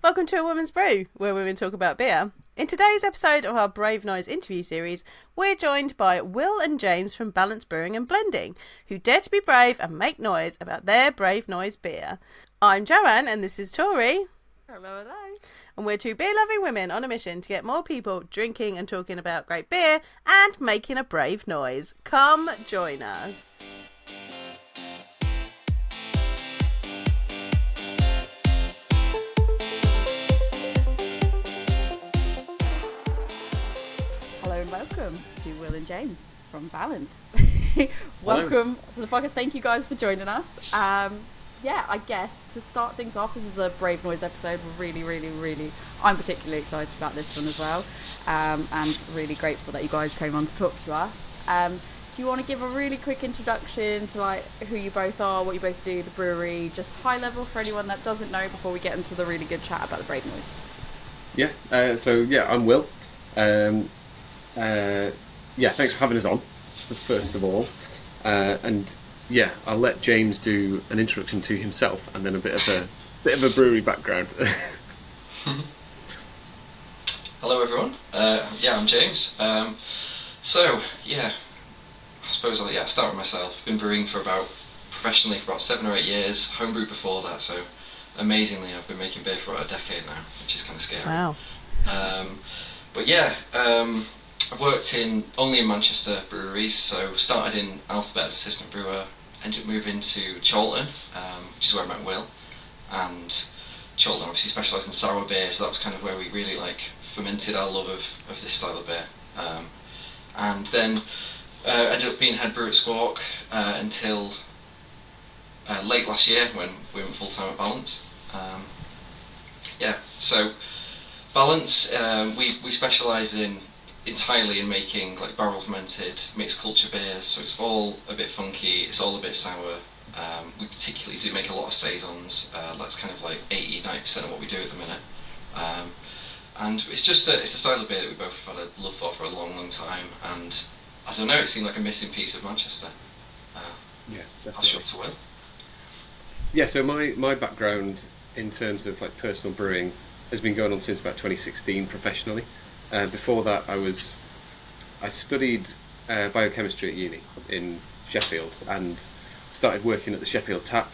Welcome to A Woman's Brew, where women talk about beer. In today's episode of our Brave Noise interview series, we're joined by Will and James from Balance Brewing and Blending, who dare to be brave and make noise about their Brave Noise beer. I'm Joanne, and this is Tori. Hello, hello. And we're two beer-loving women on a mission to get more people drinking and talking about great beer and making a brave noise. Come join us. Hello and welcome to Will and James from Balance. Welcome to the podcast. Thank you guys for joining us. I guess to start things off, this is a Brave Noise episode. We're really, I'm particularly excited about this one as well, and really grateful that you guys came on to talk to us. Do you want to give a really quick introduction to like who you both are, what you both do, the brewery, just high level for anyone that doesn't know before we get into the really good chat about the Brave Noise? I'm Will. Thanks for having us on, first of all. I'll let James do an introduction to himself and then a bit of a brewery background. Hello everyone. I'm James. I suppose I'll start with myself. Been brewing professionally for about 7 or 8 years. Homebrew before that, so amazingly I've been making beer for about a decade now, which is kind of scary. Wow. I've worked only in Manchester breweries, so started in Alphabet as assistant brewer, ended up moving to Chorlton, which is where I met Will, and Chorlton obviously specialised in sour beer, so that was kind of where we really fermented our love of this style of beer. And then ended up being head brewer at Squawk until late last year when we went full time at Balance. So Balance, we specialise entirely in making barrel fermented mixed culture beers, so it's all a bit funky, it's all a bit sour. We particularly do make a lot of saisons. That's kind of 80-90% of what we do at the minute. And it's a style of beer that we both had a love for a long time, and I don't know, it seemed like a missing piece of Manchester. I'll show it to Will. Yeah, so my background in terms of personal brewing has been going on since about 2016 professionally. Before that, I studied biochemistry at uni in Sheffield and started working at the Sheffield Tap,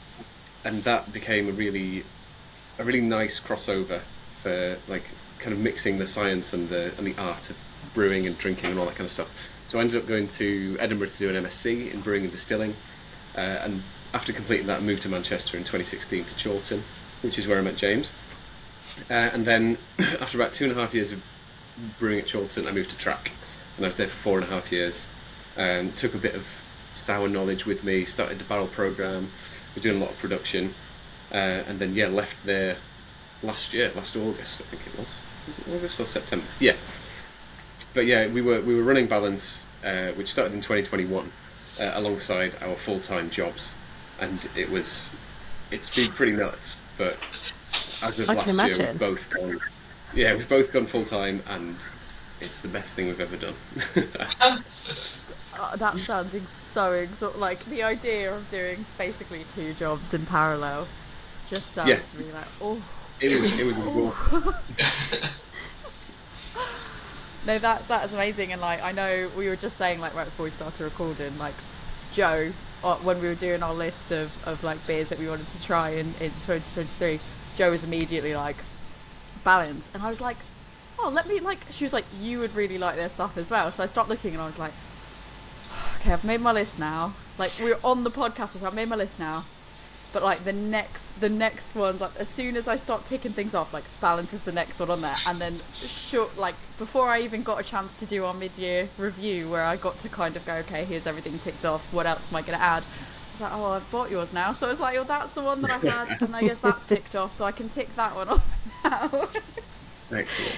and that became a really nice crossover for kind of mixing the science and the art of brewing and drinking and all that kind of stuff. So I ended up going to Edinburgh to do an MSc in brewing and distilling, and after completing that, I moved to Manchester in 2016 to Chorlton, which is where I met James. And then after about 2.5 years of brewing at Chorlton, I moved to Track, and I was there for 4.5 years. Took a bit of sour knowledge with me, started the barrel program, we're doing a lot of production, and then left there last August, I think it was. Was it August or September? Yeah. But we were running Balance, which started in 2021, alongside our full-time jobs, and it's been pretty nuts. But as of last year, we've both gone full-time, and it's the best thing we've ever done. That sounds so the idea of doing basically 2 jobs in parallel just sounds to me It was No, that is amazing. And I know we were just saying right before we started recording, Joe, when we were doing our list of beers that we wanted to try in 2023, Joe was immediately Balance, and I was she was you would really like their stuff as well. So I started looking and I was okay, I've made my list now. We're on the podcast, so I've made my list now. But the next ones, as soon as I start ticking things off, Balance is the next one on there. And then before I even got a chance to do our mid-year review, where I got to kind of go, okay, here's everything ticked off, what else am I going to add? I was I've bought yours now. So I was that's the one that I've had, and I guess that's ticked off, so I can tick that one off now. Excellent.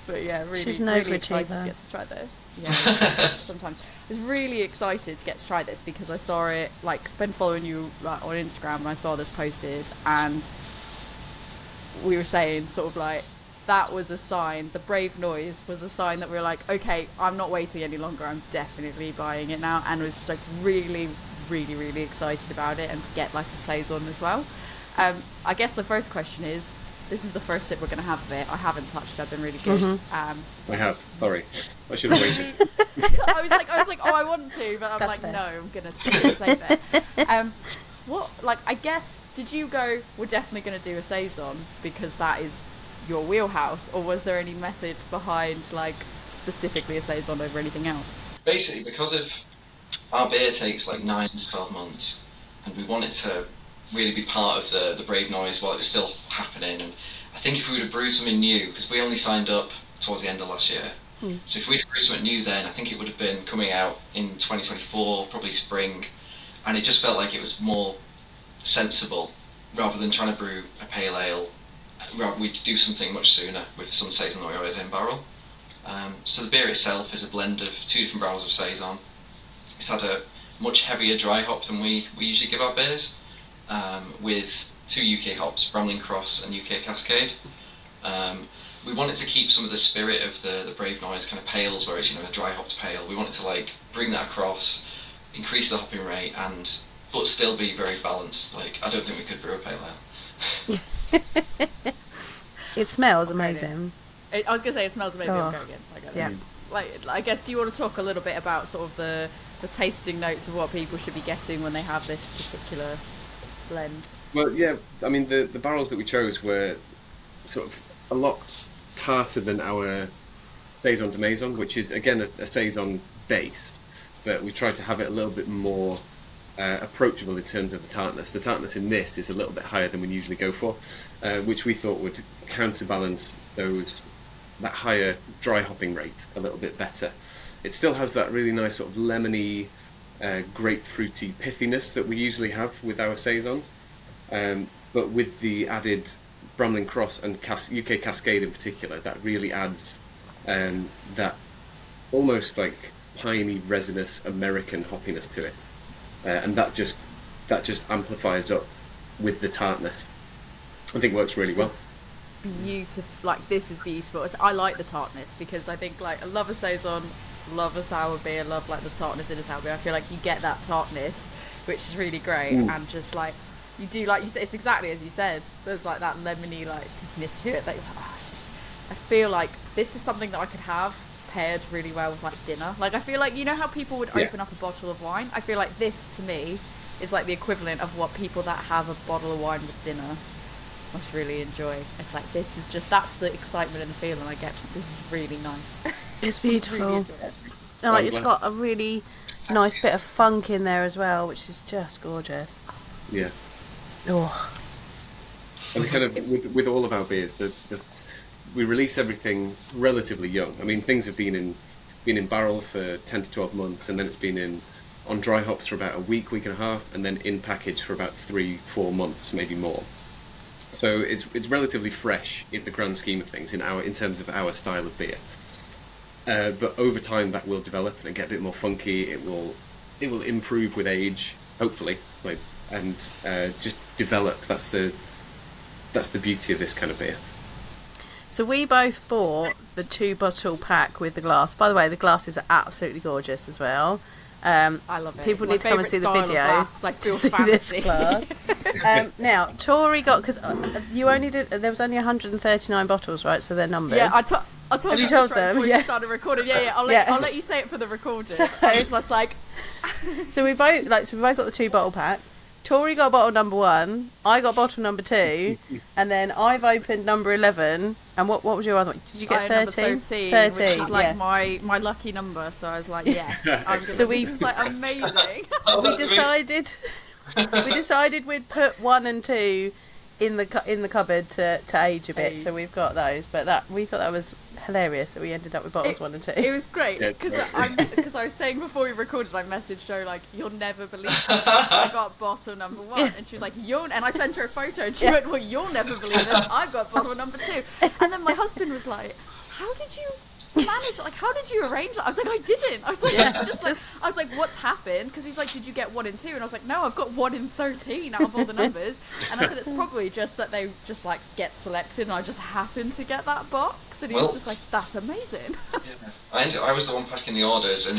But She's really excited to get to try this. Yeah, sometimes. I was really excited to get to try this because I saw it, been following you on Instagram, and I saw this posted, and we were saying that was a sign, the Brave Noise was a sign that we were okay, I'm not waiting any longer, I'm definitely buying it now, and was just really excited about it, and to get a saison as well. I guess the first question is, this is the first sip we're going to have of it. I haven't touched it. I've been really good. I have. Sorry, I should have waited. I was like, oh, I want to, but I'm That's like, fair. no, I'm going to save it. What, like, I guess, did you go, we're definitely going to do a saison because that is your wheelhouse, or was there any method behind, like, specifically a saison over anything else? Basically, because of our beer takes like 9 to 12 months, and we wanted to really be part of the Brave Noise while it was still happening. And I think if we would have brewed something new, because we only signed up towards the end of last year, so if we'd have brewed something new then, I think it would have been coming out in 2024, probably spring, and it just felt like it was more sensible rather than trying to brew a pale ale. We'd do something much sooner with some saison that we already had in barrel. So the beer itself is a blend of 2 different barrels of saison. It's had a much heavier dry hop than we usually give our beers, with 2 UK hops, Bramley Cross and UK Cascade. We wanted to keep some of the spirit of the Brave Noise kind of pales, where it's, you know, a dry hopped pale. We wanted to like bring that across, increase the hopping rate, but still be very balanced. Like, I don't think we could brew a pale ale. It smells amazing. I was going to say, it smells amazing. Oh. I'm going in. Yeah. Like, I guess, do you want to talk a little bit about sort of the tasting notes of what people should be getting when they have this particular blend? Well, yeah, I mean, the barrels that we chose were sort of a lot tarter than our saison de maison, which is again a saison base, but we tried to have it a little bit more approachable in terms of the tartness. The tartness in this is a little bit higher than we usually go for, which we thought would counterbalance that higher dry hopping rate a little bit better. It still has that really nice sort of lemony, grapefruity pithiness that we usually have with our saisons, but with the added Bramley Cross and UK Cascade in particular, that really adds that almost like piney, resinous American hoppiness to it, and that just amplifies up with the tartness. I think works really well. Beautiful. Like, this is beautiful. I like the tartness because I think, like, I love a saison, love a sour beer, love like the tartness in a sour beer. I feel like you get that tartness, which is really great, and just like you do, like you said, it's exactly as you said. There's like that lemony like pithiness to it. Like, I feel like this is something that I could have paired really well with like dinner. Like, I feel like, you know how people would open up a bottle of wine? I feel like this to me is like the equivalent of what people that have a bottle of wine with dinner must really enjoy. It's like, this is just, that's the excitement and the feeling I get from this. Is really nice. It's beautiful. Really enjoy it. And like, it's got a really nice bit of funk in there as well, which is just gorgeous. Yeah. Oh. And kind of with all of our beers, we release everything relatively young. I mean, things have been in barrel for 10 to 12 months, and then it's been on dry hops for about a week and a half, and then in package for about 3-4 months, maybe more. So it's relatively fresh in the grand scheme of things in terms of our style of beer. But over time that will develop and get a bit more funky. It will improve with age, hopefully, and just develop. That's the beauty of this kind of beer. So we both bought the 2-bottle pack with the glass. By the way, the glasses are absolutely gorgeous as well. I love it. People It's need to my come and see the favourite video style of glass 'cause I feel to see fancy. this glass. Now, Tori got, because you only did, there was only 139 bottles, right? So they're numbered. Yeah, I told Have you you told this right them? before Yeah. you started recording. Yeah, I'll let you say it for the recording. So- I was just like, So we both got the 2-bottle pack. Tori got bottle number 1. I got bottle number 2, and then I've opened number 11. And what was your other one? Did you get 13? 13, which is like my lucky number. So I was like, yes. I'm gonna, So we- this is like amazing. We decided we'd put 1 and 2 in the cupboard to age a bit. So we've got those, but we thought that was hilarious. So we ended up with bottles 1 and 2. It was great because I was saying before we recorded, I messaged Jo like, "You'll never believe this. I got bottle number 1," and she was like, "You'll," and I sent her a photo, and she went, "Well, you'll never believe this. I've got bottle number 2." And then my husband was like, "How did you manage? Like, how did you arrange that?" I was like, "I didn't." I was like, "It's just like," I was like, "What's happened?" Because he's like, "Did you get 1 and 2?" And I was like, "No, I've got 1 in 13 out of all the numbers." And I said, "It's probably just that they just like get selected, and I just happened to get that box." And he was just like, "That's amazing." Yeah. I was the one packing the orders, and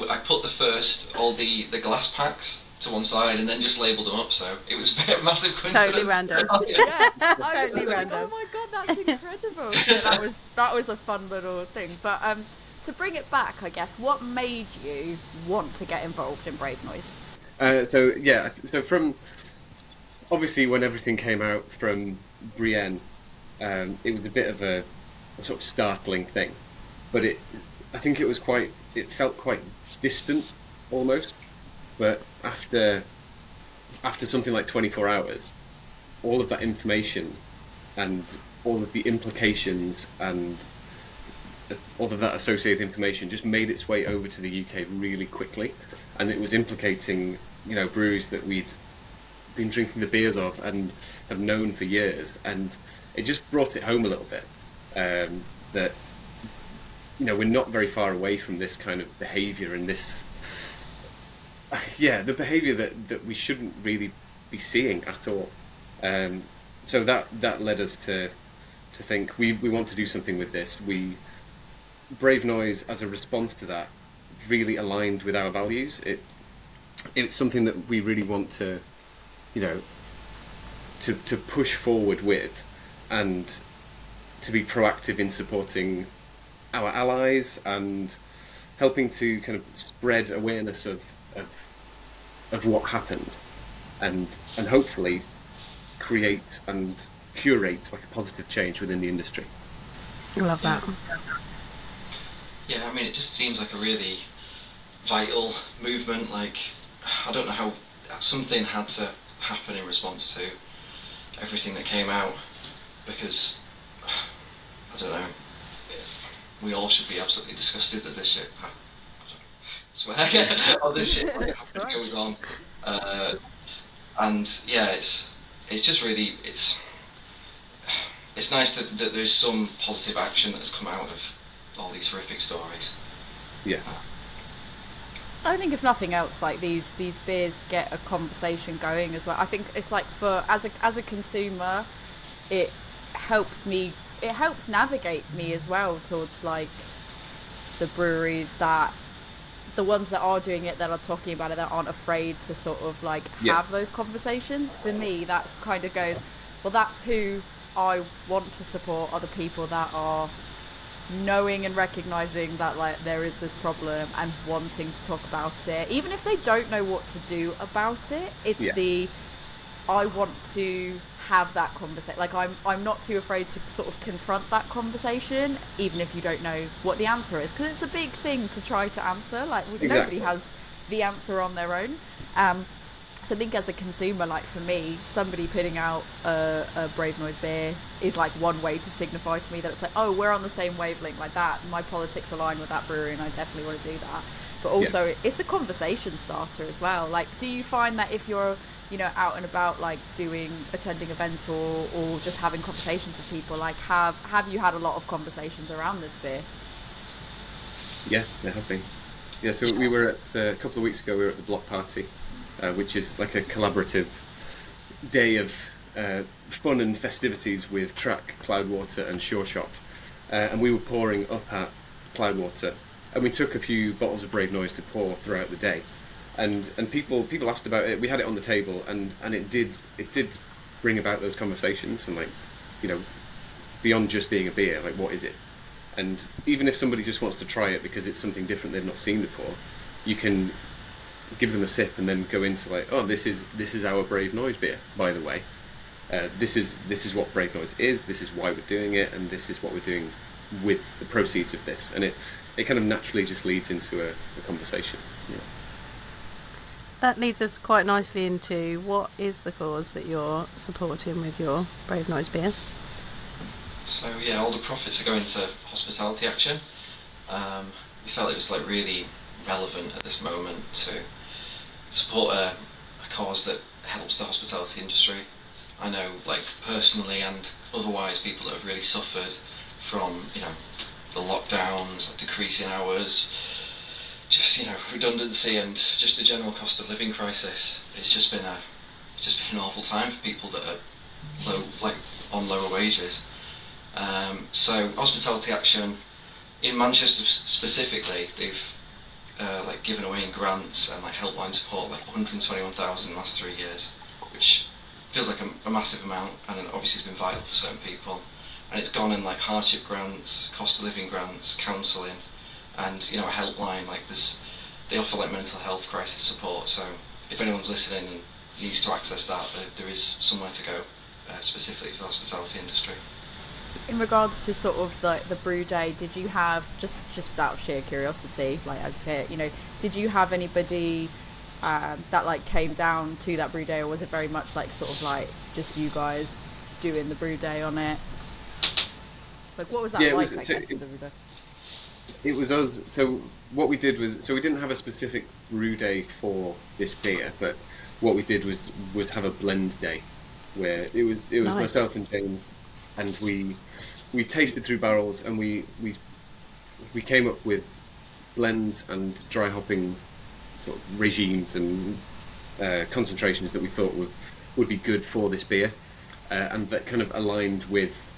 I put all the glass packs to one side and then just labelled them up. So it was a massive coincidence. Totally random. Yeah, I was Totally just like, random. oh my god, that's incredible. So that was a fun little thing. But to bring it back, I guess, what made you want to get involved in Brave Noise? So from obviously when everything came out from Brienne, it was a bit of a sort of startling thing, but I think it felt quite distant almost. But after something like 24 hours, all of that information and all of the implications and all of that associated information just made its way over to the UK really quickly, and it was implicating, breweries that we'd been drinking the beers of and have known for years, and it just brought it home a little bit, that we're not very far away from this kind of behaviour and this the behaviour that we shouldn't really be seeing at all. So that led us to think we want to do something with this. Brave Noise, as a response to that, really aligned with our values. It's something that we really want to to push forward with, and to be proactive in supporting our allies and helping to kind of spread awareness of what happened, and hopefully create and curate like a positive change within the industry. I love that. Yeah, I mean, it just seems like a really vital movement. Like, I don't know how something had to happen in response to everything that came out, because I don't know, we all should be absolutely disgusted that this shit all this shit goes on, and yeah, it's just really it's nice that there's some positive action that's come out of all these horrific stories. Yeah. I think if nothing else, like these beers get a conversation going as well. I think it's like as a consumer, it helps navigate me as well towards like the breweries, that the ones that are doing it, that are talking about it, that aren't afraid to sort of like have those conversations. For me, that's kind of goes, well, that's who I want to support, are the people that are knowing and recognizing that like there is this problem and wanting to talk about it, even if they don't know what to do about it. It's I want to have that conversation. Like I'm not too afraid to sort of confront that conversation, even if you don't know what the answer is, because it's a big thing to try to answer. Like nobody has the answer on their own. So I think as a consumer, like for me, somebody putting out a Brave Noise beer is like one way to signify to me that it's like, oh, we're on the same wavelength, like that. My politics align with that brewery and I definitely want to do that. But also it's a conversation starter as well. Like, do you find that if you're, out and about, like attending events or just having conversations with people, like have you had a lot of conversations around this beer? Yeah, there have been. Yeah, so we were at, a couple of weeks ago, we were at the Block Party, which is like a collaborative day of fun and festivities with Track, Cloudwater and Sure Shot. And we were pouring up at Cloudwater, and we took a few bottles of Brave Noise to pour throughout the day. And people asked about it. We had it on the table, and it did bring about those conversations, and like, beyond just being a beer, like what is it? And even if somebody just wants to try it because it's something different they've not seen before, you can give them a sip and then go into like, oh, this is our Brave Noise beer, by the way. This is what Brave Noise is. This is why we're doing it, and this is what we're doing with the proceeds of this. And it kind of naturally just leads into a conversation. Yeah. That leads us quite nicely into what is the cause that you're supporting with your Brave Noise beer? So yeah, all the profits are going to hospitality action. We felt it was like really relevant at this moment to support a cause that helps the hospitality industry. I know, like personally and otherwise, people that have really suffered from the lockdowns, like decreasing hours, just redundancy, and just the general cost of living crisis. It's just been an awful time for people that are on lower wages. So hospitality action in Manchester specifically, they've like given away in grants and like helpline support, like 121,000 in the last 3 years, which feels like a massive amount, and obviously it's been vital for certain people. And it's gone in like hardship grants, cost of living grants, counselling, and a helpline. Like they offer like mental health crisis support. So if anyone's listening and needs to access that, there is somewhere to go, specifically for the hospitality industry. In regards to sort of the brew day, did you have, just out of sheer curiosity, like as you say it, did you have anybody that like came down to that brew day, or was it very much like sort of like just you guys doing the brew day on it? Like what was that like? It was us. So what we did was, we didn't have a specific brew day for this beer, but what we did was have a blend day, where it was nice. Myself and James, and we tasted through barrels, and we came up with blends and dry hopping sort of regimes and concentrations that we thought would be good for this beer, and that kind of aligned with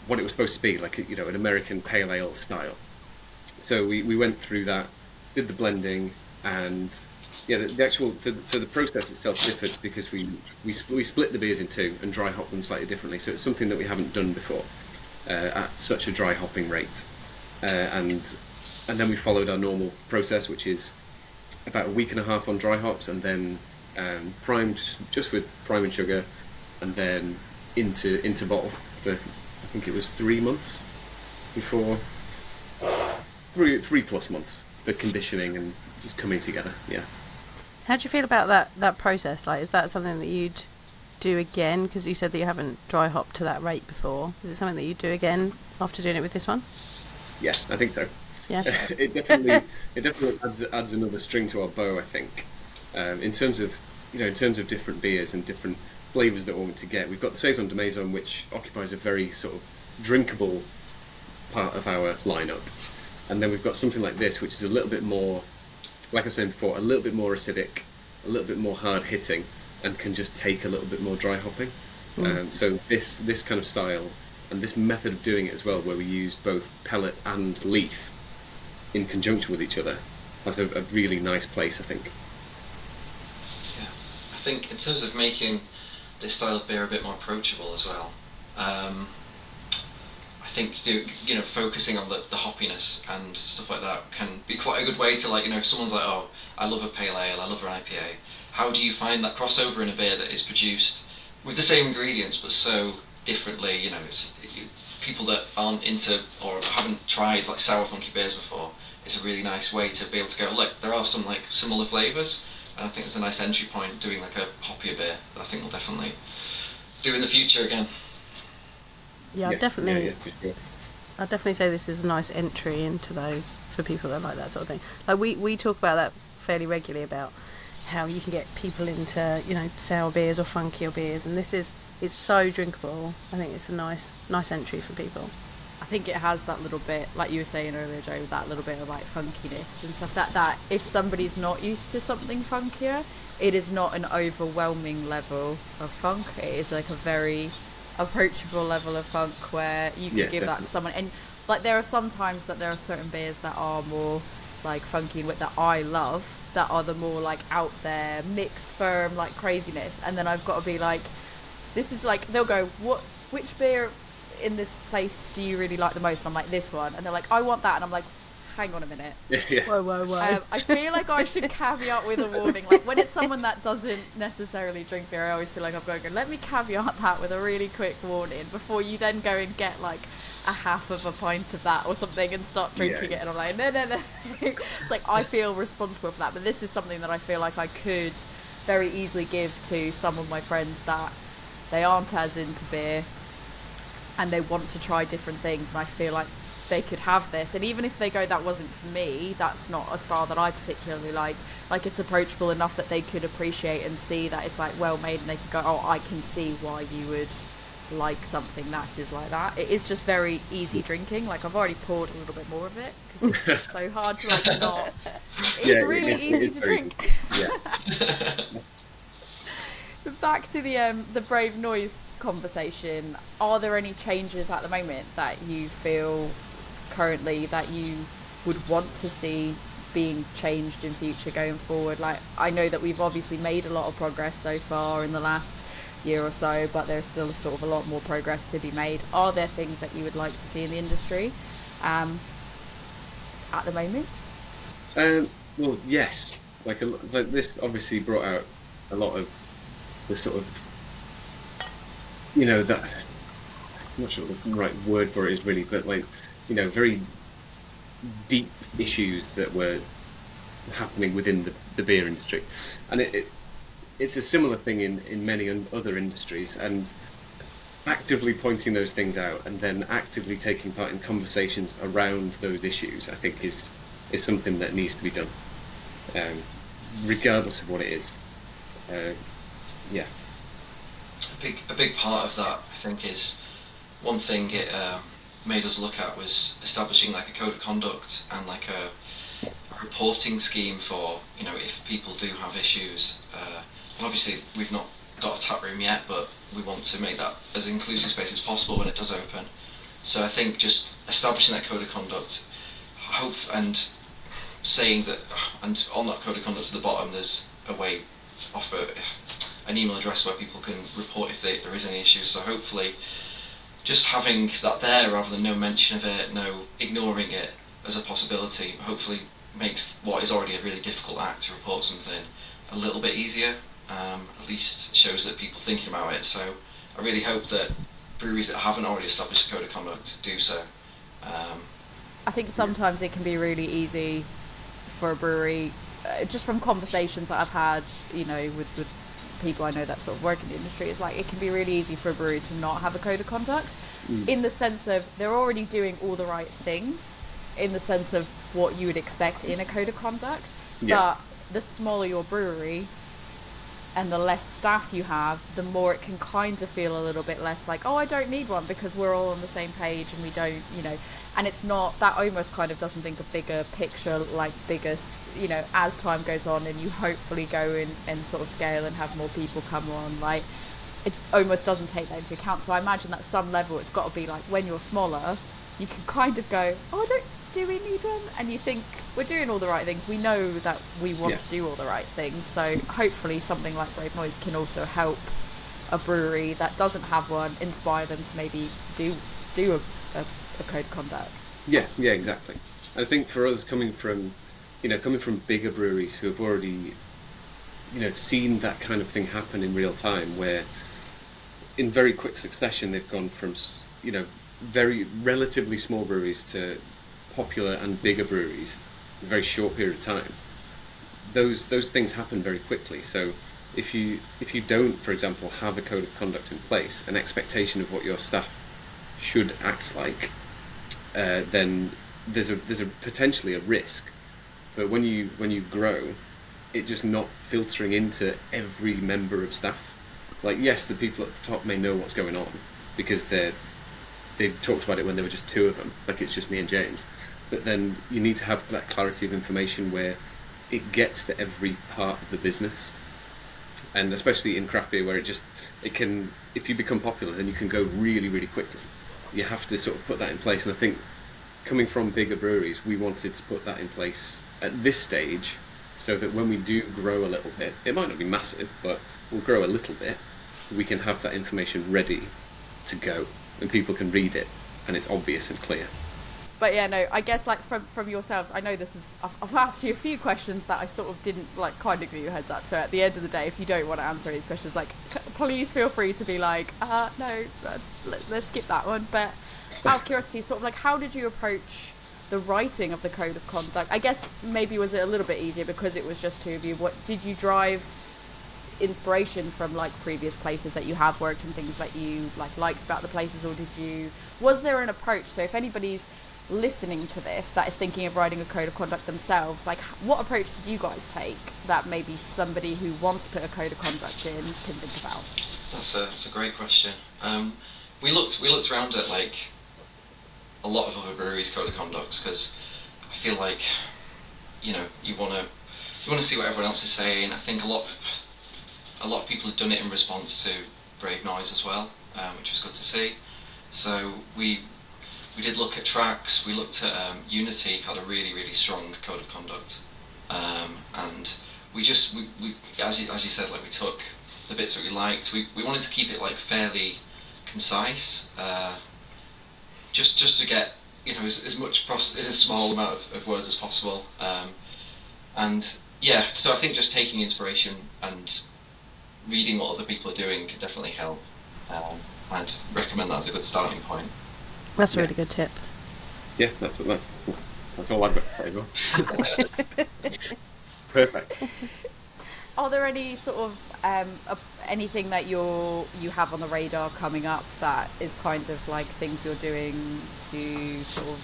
what it was supposed to be, like an American pale ale style. So we went through that, did the blending, and the process itself differed because we split the beers in two and dry hop them slightly differently. So it's something that we haven't done before at such a dry hopping rate, and then we followed our normal process, which is about a week and a half on dry hops, and then primed just with prime and sugar, and then into bottle for, I think it was 3 months before, 3+ months for conditioning and just coming together. Yeah. How do you feel about that process? Like, is that something that you'd do again? Because you said that you haven't dry hopped to that rate before. Is it something that you'd do again after doing it with this one? Yeah, I think so. Yeah. it definitely adds another string to our bow, I think. In terms of different beers and different flavours that we're wanting to get, we've got the saison de maison, which occupies a very sort of drinkable part of our lineup, and then we've got something like this, which is a little bit more, like I was saying before, a little bit more acidic, a little bit more hard hitting, and can just take a little bit more dry hopping. So this kind of style and this method of doing it as well, where we used both pellet and leaf in conjunction with each other, has a really nice place, I think. Yeah, I think in terms of making this style of beer a bit more approachable as well, I think focusing on the hoppiness and stuff like that can be quite a good way to, like, if someone's like, oh, I love a pale ale, I love an IPA, how do you find that crossover in a beer that is produced with the same ingredients but so differently? It's people that aren't into or haven't tried like sour funky beers before. It's a really nice way to be able to go, look, there are some like similar flavours, and I think it's a nice entry point doing like a hoppier beer that I think we'll definitely do in the future again. Yeah, I'd definitely say this is a nice entry into those for people that like that sort of thing. Like we talk about that fairly regularly, about how you can get people into sour beers or funkier beers, and it's so drinkable. I think it's a nice entry for people. I think it has that little bit, like you were saying earlier, Joe, that little bit of like funkiness and stuff, that if somebody's not used to something funkier, it is not an overwhelming level of funk. It is like a very approachable level of funk where you can give that to someone. And like there are some times that there are certain beers that are more like funky, that I love, that are the more like out there, mixed, firm, like craziness, and then I've got to be like, this is like, they'll go, which beer in this place do you really like the most? I'm like, this one. And they're like, I want that. And I'm like, hang on a minute. Whoa. I feel like I should caveat with a warning. Like when it's someone that doesn't necessarily drink beer, I always feel like I'm going to go, let me caveat that with a really quick warning before you then go and get like a half of a pint of that or something and start drinking it. And I'm like, no. It's like, I feel responsible for that. But this is something that I feel like I could very easily give to some of my friends that they aren't as into beer and they want to try different things, and I feel like they could have this. And even if they go, that wasn't for me, that's not a style that I particularly like it's approachable enough that they could appreciate and see that it's like well made, and they could go, oh, I can see why you would like something that is like that. It is just very easy drinking. Like I've already poured a little bit more of it because it's so hard to like not. It's really easy to drink. Yeah. Back to the Brave Noise conversation. Are there any changes at the moment that you feel currently that you would want to see being changed in future going forward? Like, I know that we've obviously made a lot of progress so far in the last year or so, but there's still sort of a lot more progress to be made. Are there things that you would like to see in the industry at the moment? Well, yes. Like this obviously brought out a lot of the sort of, that I'm not sure what the right word for it is really, but like, very deep issues that were happening within the beer industry, and it's a similar thing in many other industries, and actively pointing those things out and then actively taking part in conversations around those issues, I think is something that needs to be done, regardless of what it is. Yeah. A big part of that, I think, is one thing it made us look at was establishing like a code of conduct and like a reporting scheme for, if people do have issues. And obviously we've not got a tap room yet, but we want to make that as inclusive space as possible when it does open. So I think just establishing that code of conduct, and saying that, and on that code of conduct at the bottom there's a way, offer an email address where people can report if there is any issues. So hopefully just having that there rather than no mention of it, no ignoring it as a possibility, hopefully makes what is already a really difficult act to report something a little bit easier. At least shows that people are thinking about it. So I really hope that breweries that haven't already established a code of conduct do so. I think sometimes it can be really easy for a brewery, just from conversations that I've had, with people I know that sort of work in the industry, it's like it can be really easy for a brewery to not have a code of conduct, in the sense of they're already doing all the right things, in the sense of what you would expect in a code of conduct. But the smaller your brewery and the less staff you have, the more it can kind of feel a little bit less like, oh, I don't need one because we're all on the same page and we don't, and it's not, that almost kind of doesn't think of bigger picture, like bigger, as time goes on and you hopefully go in and sort of scale and have more people come on, like it almost doesn't take that into account. So I imagine at some level it's got to be like, when you're smaller, you can kind of go, oh, do we need one? And you think, we're doing all the right things. We know that we want to do all the right things. So hopefully something like Brave Noise can also help a brewery that doesn't have one, inspire them to maybe do a code of conduct. Yeah, exactly. I think for us, coming from bigger breweries who have already, seen that kind of thing happen in real time, where in very quick succession they've gone from, very relatively small breweries to popular and bigger breweries in a very short period of time. Those things happen very quickly. So if you don't, for example, have a code of conduct in place, an expectation of what your staff should act like, then there's a potentially a risk for when you grow, it just not filtering into every member of staff. Like, yes, the people at the top may know what's going on because they've talked about it when there were just two of them, like it's just me and James. But then you need to have that clarity of information where it gets to every part of the business, and especially in craft beer, where it can, if you become popular, then you can go really, really quickly. You have to sort of put that in place, and I think coming from bigger breweries, we wanted to put that in place at this stage, so that when we do grow a little bit, it might not be massive, but we'll grow a little bit, we can have that information ready to go, and people can read it, and it's obvious and clear. But yeah, no, I guess like from yourselves, I know this is, I've asked you a few questions that I sort of didn't like kind of give you a heads up. So at the end of the day, if you don't want to answer these questions, like please feel free to be like, no, let's skip that one. But out of curiosity, sort of like, how did you approach the writing of the code of conduct? I guess maybe was it a little bit easier because it was just two of you. What did you drive inspiration from, like previous places that you have worked and things that you liked about the places, or was there an approach? So if anybody's listening to this that is thinking of writing a code of conduct themselves, like what approach did you guys take that maybe somebody who wants to put a code of conduct in can think about? That's a great question. We looked around at like a lot of other breweries' code of conducts, because I feel like you want to see what everyone else is saying. I think a lot of people have done it in response to Brave Noise as well, which was good to see. So we we did look at tracks. We looked at Unity had a really, really strong code of conduct, and we as you said, like we took the bits that we liked. We wanted to keep it like fairly concise, just to get as much in a small amount of words as possible, and yeah. So I think just taking inspiration and reading what other people are doing can definitely help. I'd recommend that as a good starting point. That's a really good tip. Yeah, that's all I've got to say. Though. Perfect. Are there any sort of anything that you have on the radar coming up that is kind of like things you're doing to sort of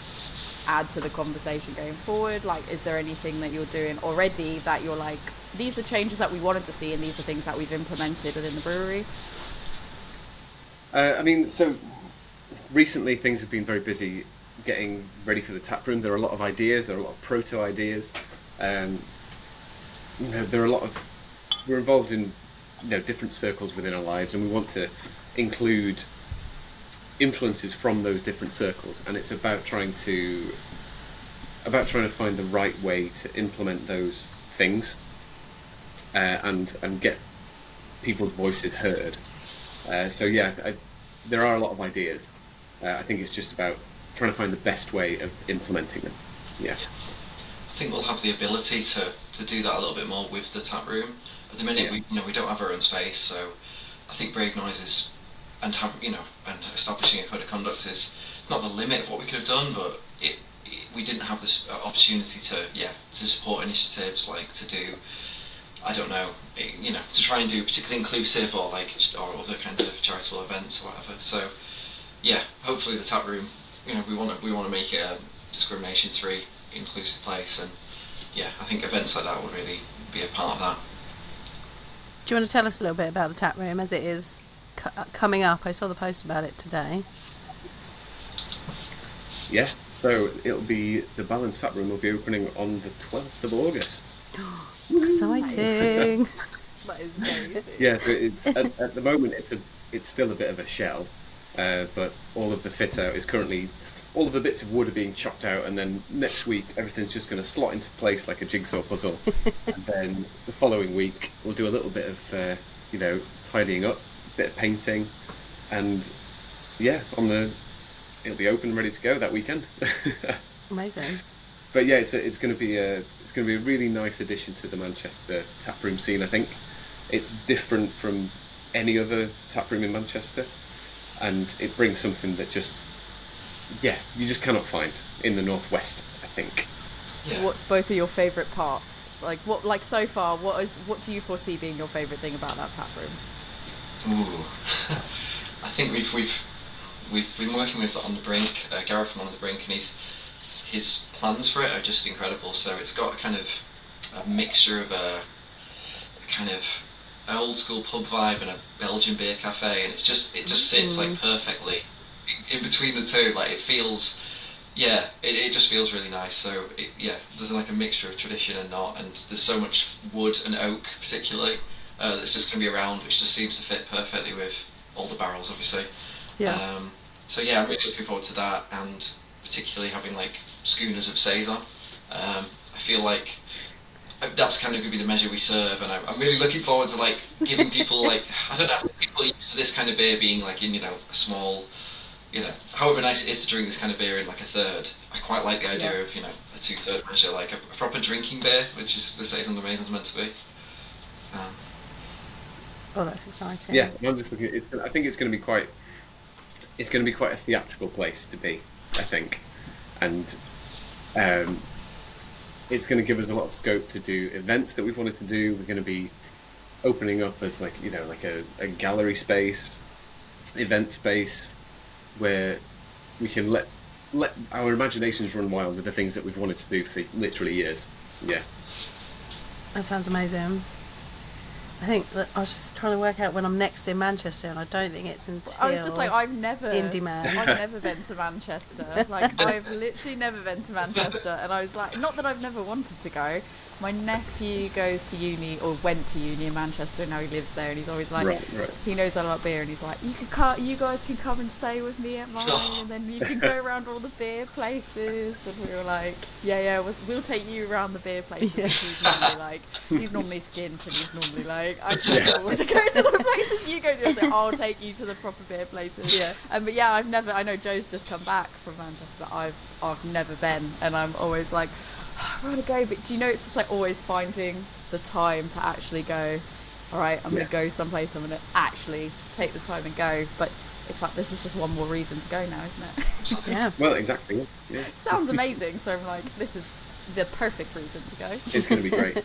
add to the conversation going forward? Like, is there anything that you're doing already that you're like, these are changes that we wanted to see and these are things that we've implemented within the brewery? I mean, so recently things have been very busy getting ready for the tap room. There are a lot of ideas, there are a lot of proto ideas. There are a lot of, we're involved in different circles within our lives, and we want to include influences from those different circles, and it's about trying to find the right way to implement those things, and get people's voices heard. So yeah, there are a lot of ideas. I think it's just about trying to find the best way of implementing them. Yeah. I think we'll have the ability to do that a little bit more with the tap room. At the minute, we don't have our own space, so I think Brave Noises and establishing a code of conduct is not the limit of what we could have done, but we didn't have this opportunity to support initiatives like to do, I don't know, to try and do particularly inclusive or other kinds of charitable events or whatever. So yeah, hopefully the tap room, we want to make it a discrimination-free, inclusive place, and yeah, I think events like that would really be a part of that. Do you want to tell us a little bit about the tap room as it is coming up? I saw the post about it today. Yeah, so the Balance tap room will be opening on the 12th of August. Exciting! That is amazing. Yeah, so it's at the moment it's still a bit of a shell, but all of the fit out is currently, all of the bits of wood are being chopped out, and then next week everything's just going to slot into place like a jigsaw puzzle. And then the following week we'll do a little bit of tidying up, a bit of painting, and yeah, it'll be open and ready to go that weekend. Amazing. But yeah, it's going to be a really nice addition to the Manchester taproom scene. I think it's different from any other taproom in Manchester, and it brings something that you just cannot find in the Northwest, I think. Yeah. What's both of your favourite parts? Like so far, what do you foresee being your favourite thing about that tap room? Ooh, I think we've been working with On the Brink, Gareth from On the Brink, and his plans for it are just incredible. So it's got a kind of a mixture of a kind of an old school pub vibe and a Belgian beer cafe, and it just sits like perfectly in between the two. Like it just feels really nice. So there's like a mixture of tradition and not, and there's so much wood and oak particularly that's just going to be around, which just seems to fit perfectly with all the barrels, obviously. Yeah. So yeah, I'm really looking forward to that, and particularly having like schooners of saison. I feel like that's kind of going to be the measure we serve, and I'm really looking forward to like giving people like, I don't know, people used to this kind of beer being like in a small, however nice it is to drink this kind of beer in like a third. I quite like the idea of a 2/3 measure, like a proper drinking beer, which is the saison amazing is meant to be. Oh, that's exciting. Yeah, I'm just looking. I think it's going to be quite a theatrical place to be, I think, and it's going to give us a lot of scope to do events that we've wanted to do. We're going to be opening up as like a gallery space, event space, where we can let our imaginations run wild with the things that we've wanted to do for literally years. Yeah. That sounds amazing. I think that I was just trying to work out when I'm next in Manchester, and I don't think it's until. I was just like, I've never been to Manchester. Like, I've literally never been to Manchester, and I was like, not that I've never wanted to go. My nephew goes to uni, or went to uni in Manchester, and now he lives there, and he's always like, he knows I love beer, and he's like, you guys can come and stay with me at mine, and then you can go around all the beer places. And we were like, we'll take you around the beer places. Yeah. He's normally skint, and he's normally like, I can't afford to go to the places you go to, so I'll take you to the proper beer places. Yeah. But yeah, I know Joe's just come back from Manchester, but I've never been, and I'm always like, I want to go, but do you know, it's just like always finding the time to actually go, all right, I'm going to go someplace, I'm going to actually take the time and go. But it's like, this is just one more reason to go now, isn't it? Yeah. Well, exactly. Yeah. Sounds amazing. So I'm like, this is the perfect reason to go. It's going to be great.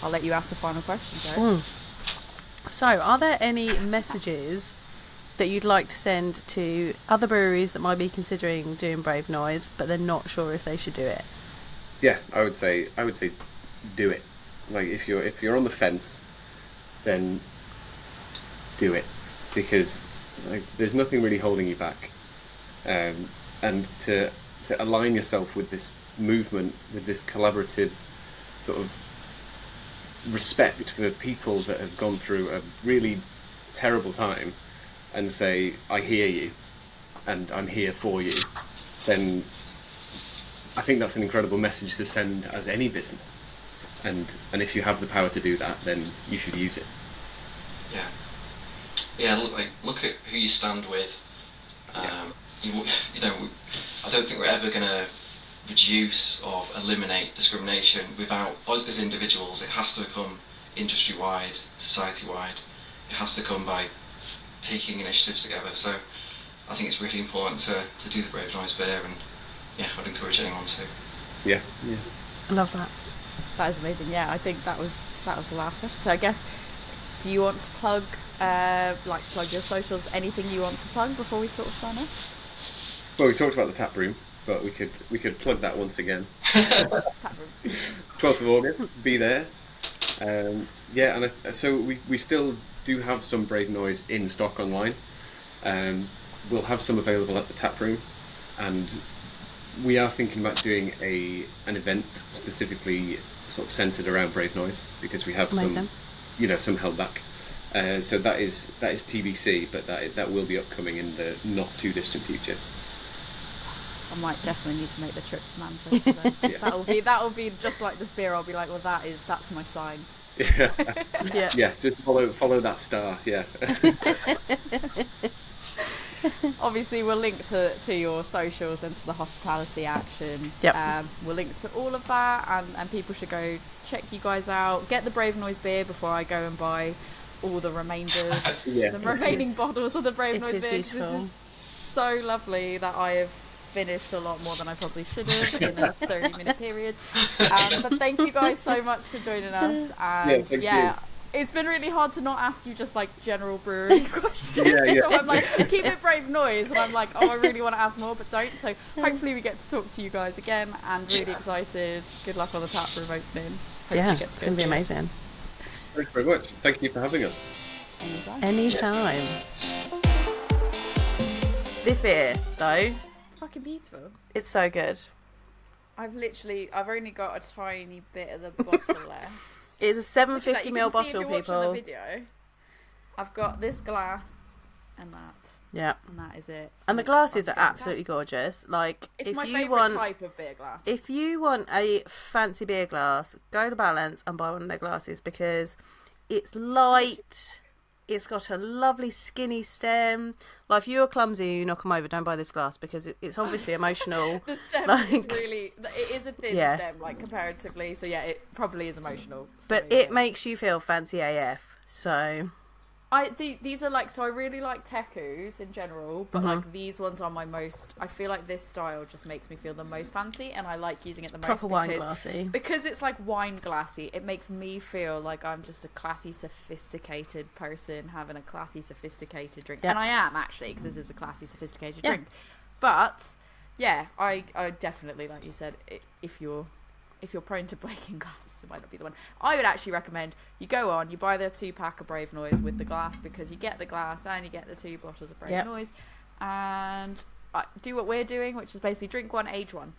I'll let you ask the final question, Joe. So, are there any messages that you'd like to send to other breweries that might be considering doing Brave Noise, but they're not sure if they should do it? Yeah, I would say do it. Like, if you're on the fence, then do it, because like, there's nothing really holding you back, and to align yourself with this movement, with this collaborative sort of respect for people that have gone through a really terrible time, and say, I hear you, and I'm here for you, then I think that's an incredible message to send as any business. And if you have the power to do that, then you should use it. Yeah. Look at who you stand with. You know, I don't think we're ever going to reduce or eliminate discrimination without us as individuals. It has to come industry-wide, society-wide. It has to come by taking initiatives together. So I think it's really important to do the Brave Noise beer, and I'd encourage anyone to. Yeah. I love that. That is amazing. Yeah, I think that was the last question. So I guess, do you want to plug your socials? Anything you want to plug before we sort of sign off? Well, we talked about the taproom, but we could plug that once again. 12th of August, be there. So we still do have some Brave Noise in stock online. We'll have some available at the taproom, and we are thinking about doing an event specifically sort of centered around Brave Noise, because we have some held back. So that is TBC, but that will be upcoming in the not too distant future. I might definitely need to make the trip to Manchester then. That'll be just like this beer. I'll be like, well, that's my sign. Yeah. Just follow that star. Yeah. Obviously, we'll link to your socials and to the hospitality action. Yep. We'll link to all of that, and people should go check you guys out. Get the Brave Noise beer before I go and buy all the remainder, remaining bottles of the Brave Noise beer. This is so lovely that I have finished a lot more than I probably should have in a 30-minute period. But thank you guys so much for joining us. And thank you. It's been really hard to not ask you just like general brewery questions. Yeah. So I'm like, keep it Brave Noise, and I'm like, I really want to ask more, but don't. So hopefully we get to talk to you guys again, and really excited. Good luck on the taproom opening. It's going to be amazing. Thanks very much. Thank you for having us. Anytime. This beer, though, fucking beautiful. It's so good. I've only got a tiny bit of the bottle left. It's a 750ml bottle, people. The video, I've got this glass and that. Yeah. And that is it. And the glasses are absolutely gorgeous. Like, it's if my you favourite type of beer glass. If you want a fancy beer glass, go to Balance and buy one of their glasses, because it's light. It's got a lovely skinny stem. Like, if you're clumsy and you knock them over, don't buy this glass, because it's obviously emotional. The stem is really... It is a thin stem, like, comparatively. So, yeah, it probably is emotional. But it makes you feel fancy AF, so... These are like, so I really like Tekus in general, but like these ones are my most, I feel like this style just makes me feel the most fancy, and I like using it the most. Proper wine glassy. Because it's like wine glassy, it makes me feel like I'm just a classy, sophisticated person having a classy, sophisticated drink. And I am, actually, because this is a classy, sophisticated drink. But, yeah, I definitely, like you said, if you're if you're prone to breaking glasses, it might not be the one. I would actually recommend you go on, you buy the 2-pack of Brave Noise with the glass, because you get the glass and you get the 2 bottles of Brave Noise, and do what we're doing, which is basically drink one, age one.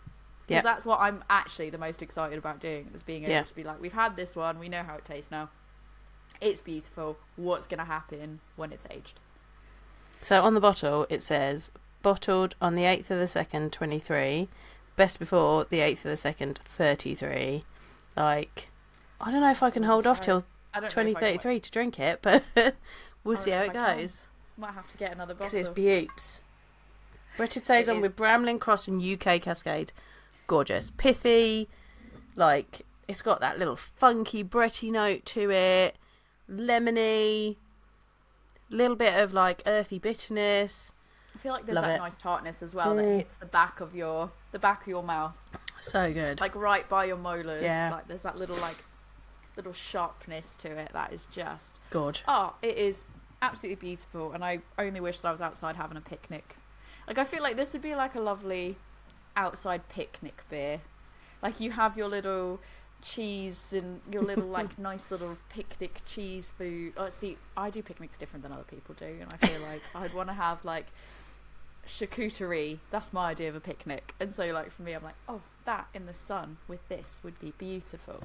Because that's what I'm actually the most excited about doing, is being able to be like, we've had this one, we know how it tastes now. It's beautiful. What's going to happen when it's aged? So on the bottle, it says, bottled on the 8th of the 2nd, 23, best before the 8th of the 2nd, 33. Like, I don't know if I can hold off till 2033 to drink it, but we'll see how it goes. Might have to get another bottle. Because it's beauts. Bretted saison with Bramlin Cross and UK Cascade. Gorgeous. Pithy. Like, it's got that little funky Bretty note to it. Lemony. Little bit of, like, earthy bitterness. I feel like there's that nice tartness as well that hits the back of your mouth. So good. Like, right by your molars. Yeah. Like, there's that little sharpness to it that is just... Gorge. Oh, it is absolutely beautiful, and I only wish that I was outside having a picnic. Like, I feel like this would be like a lovely outside picnic beer. Like, you have your little cheese and your little like nice little picnic cheese food. Oh, see, I do picnics different than other people do, and I feel like I'd want to have like charcuterie. That's my idea of a picnic. And so, like, for me, I'm like, oh, that in the sun with this would be beautiful.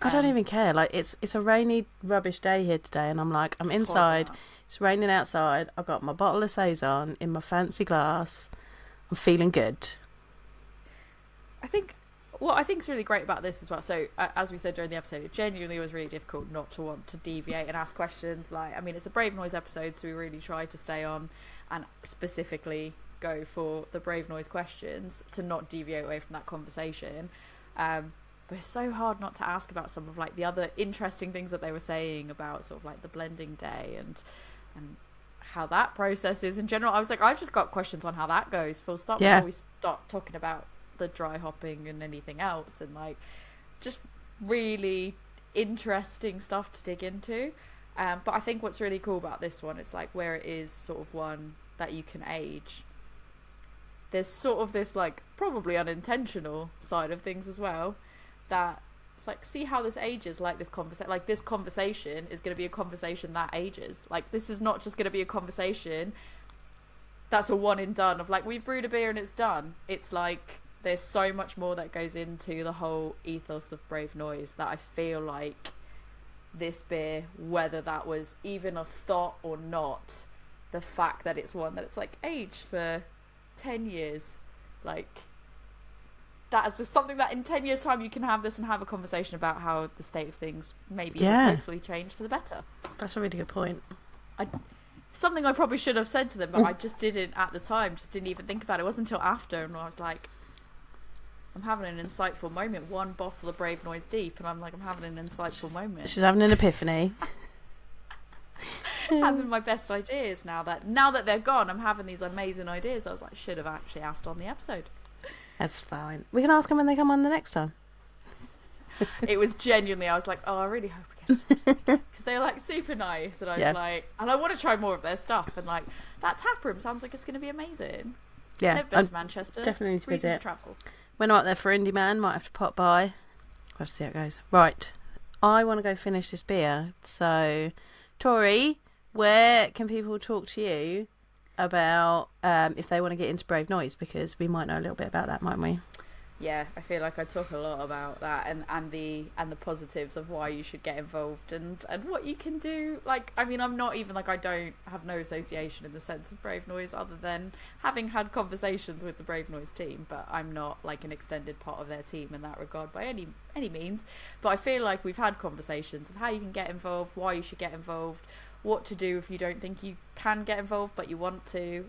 I don't even care. Like, it's a rainy, rubbish day here today, and I'm like, I'm inside. It's raining outside. I've got my bottle of saison in my fancy glass. I'm feeling good. I think what I think is really great about this as well. So, as we said during the episode, it genuinely was really difficult not to want to deviate and ask questions. Like, I mean, it's a Brave Noise episode, so we really try to stay on and specifically go for the Brave Noise questions to not deviate away from that conversation. But it's so hard not to ask about some of like the other interesting things that they were saying about sort of like the blending day and how that process is in general. I was like, I've just got questions on how that goes, full stop, before we start talking about the dry hopping and anything else, and like just really interesting stuff to dig into. But I think what's really cool about this one, it's like where it is sort of one that you can age. There's sort of this like probably unintentional side of things as well, that it's like, see how this ages. Like this conversation is going to be a conversation that ages. Like, this is not just going to be a conversation that's a one and done of like, we've brewed a beer and it's done. It's like there's so much more that goes into the whole ethos of Brave Noise that I feel like this beer, whether that was even a thought or not, the fact that it's one that it's like aged for 10 years, like that is just something that in 10 years time you can have this and have a conversation about how the state of things maybe has hopefully changed for the better. That's a really good point. Something I probably should have said to them, but I just didn't at the time, just didn't even think about it. It wasn't until after, and I was like, I'm having an insightful moment, one bottle of Brave Noise deep, and I'm like, I'm having an insightful moment. She's having an epiphany. Having my best ideas now that they're gone. I'm having these amazing ideas. I was like, should have actually asked on the episode. That's fine. We can ask them when they come on the next time. It was genuinely, I was like, oh, I really hope we get because they're like super nice, and I was like, and I want to try more of their stuff, and like that taproom sounds like it's going to be amazing. Yeah, Never been to Manchester. Definitely need to visit. Travel. When I'm out there for Indie Man, might have to pop by. We'll have to see how it goes. Right, I want to go finish this beer. So, Tori, where can people talk to you about if they want to get into Brave Noise, because we might know a little bit about that, mightn't we? Yeah, I feel like I talk a lot about that and the positives of why you should get involved and what you can do. Like, I mean, I'm not even like, I don't have no association in the sense of Brave Noise other than having had conversations with the Brave Noise team, but I'm not like an extended part of their team in that regard by any means. But I feel like we've had conversations of how you can get involved, why you should get involved, what to do if you don't think you can get involved but you want to,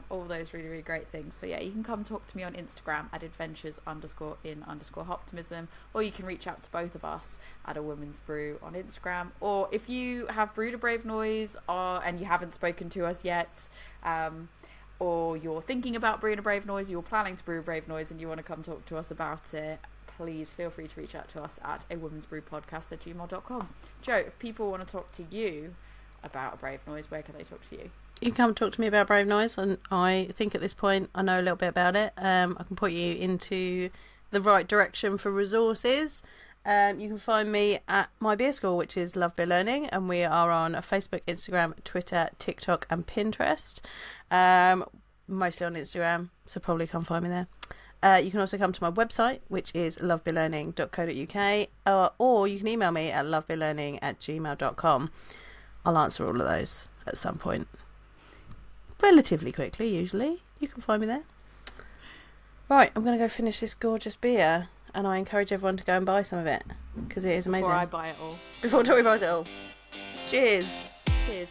all those really, really great things. So yeah, you can come talk to me on Instagram at adventures_in_optimism, or you can reach out to both of us at A Woman's Brew on Instagram. Or if you have brewed a Brave Noise and you haven't spoken to us yet, or you're thinking about brewing a Brave Noise, you're planning to brew a Brave Noise and you want to come talk to us about it, please feel free to reach out to us at awomansbrewpodcast@gmail.com. Joe, if people want to talk to you about a Brave Noise, where can they talk to you? You can come talk to me about Brave Noise, and I think at this point I know a little bit about it. I can put you into the right direction for resources, you can find me at my beer school, which is Love Beer Learning, and we are on Facebook, Instagram, Twitter, TikTok and Pinterest. Mostly on Instagram, so probably come find me there. You can also come to my website, which is lovebeerlearning.co.uk, or you can email me at lovebeerlearning@gmail.com. I'll answer all of those at some point. Relatively quickly, usually. You can find me there. Right, I'm going to go finish this gorgeous beer, and I encourage everyone to go and buy some of it, because it is amazing. Before I buy it all. Before Tori buys it all. Cheers. Cheers.